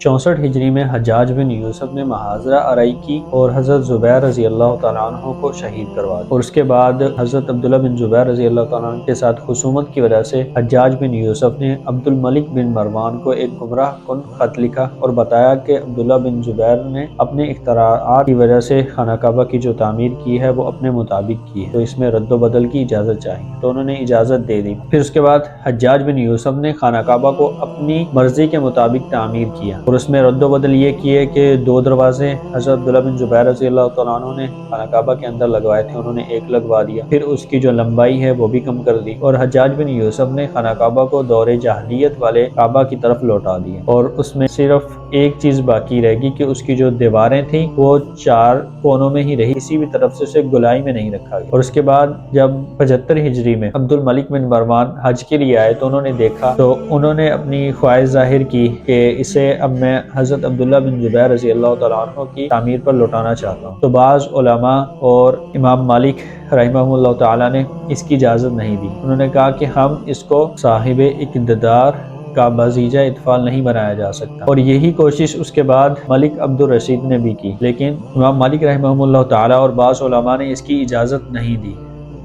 64 ہجری میں حجاج بن یوسف نے محاذرہ آرائی کی اور حضرت زبیر رضی اللہ تعالیٰ عنہ کو شہید کروا دیا، اور اس کے بعد حضرت عبداللہ بن زبیر رضی اللہ تعالیٰ عنہ کے ساتھ خصومت کی وجہ سے حجاج بن یوسف نے عبد الملک بن مروان کو ایک گمراہ کن خط لکھا اور بتایا کہ عبداللہ بن زبیر نے اپنے اختراعات کی وجہ سے خانہ کعبہ کی جو تعمیر کی ہے وہ اپنے مطابق کی ہے، تو اس میں رد و بدل کی اجازت چاہیے، تو انہوں نے اجازت دے دی۔ پھر اس کے بعد حجاج بن یوسف نے خانہ کعبہ کو اپنی مرضی کے مطابق تعمیر کیا، اور اس میں رد و بدل یہ کیے کہ 2 دروازے حضرت عبداللہ بن زبیر رضی اللہ تعالیٰ عنہ نے خانہ کعبہ کے اندر لگوائے تھے، انہوں نے 1 لگوا دیا، پھر اس کی جو لمبائی ہے وہ بھی کم کر دی، اور حجاج بن یوسف نے خانہ کعبہ کو دور جاہلیت والے کعبہ کی طرف لوٹا دیا، اور اس میں صرف ایک چیز باقی رہ گئی کہ اس کی جو دیواریں تھیں وہ 4 کونوں میں ہی رہی، کسی بھی طرف سے اسے گلائی میں نہیں رکھا گیا۔ اور اس کے بعد جب 75 ہجری میں عبد الملک بن مروان حج کے لیے آئے تو انہوں نے دیکھا، تو انہوں نے اپنی خواہش ظاہر کی کہ اسے اب میں حضرت عبداللہ بن زبیر رضی اللہ تعالیٰ عنہ کی تعمیر پر لوٹانا چاہتا ہوں، تو بعض علماء اور امام مالک رحمہ اللہ تعالیٰ نے اس کی اجازت نہیں دی، انہوں نے کہا کہ ہم اس کو صاحب اقتدار کا بازیجہ اطفال نہیں بنایا جا سکتا، اور یہی کوشش اس کے بعد ملک عبد الرشید نے بھی کی، لیکن امام مالک رحمہ اللہ تعالیٰ اور بعض علماء نے اس کی اجازت نہیں دی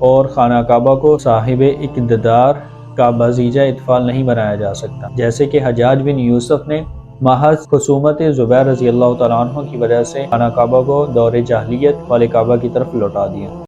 اور خانہ کعبہ کو صاحب اقتدار کا بازیجہ اطفال نہیں بنایا جا سکتا، جیسے کہ حجاج بن یوسف نے محض خصومت زبیر رضی اللہ تعالیٰ عنہ کی وجہ سے خانہ کعبہ کو دور جاہلیت والے کعبہ کی طرف لوٹا دیا۔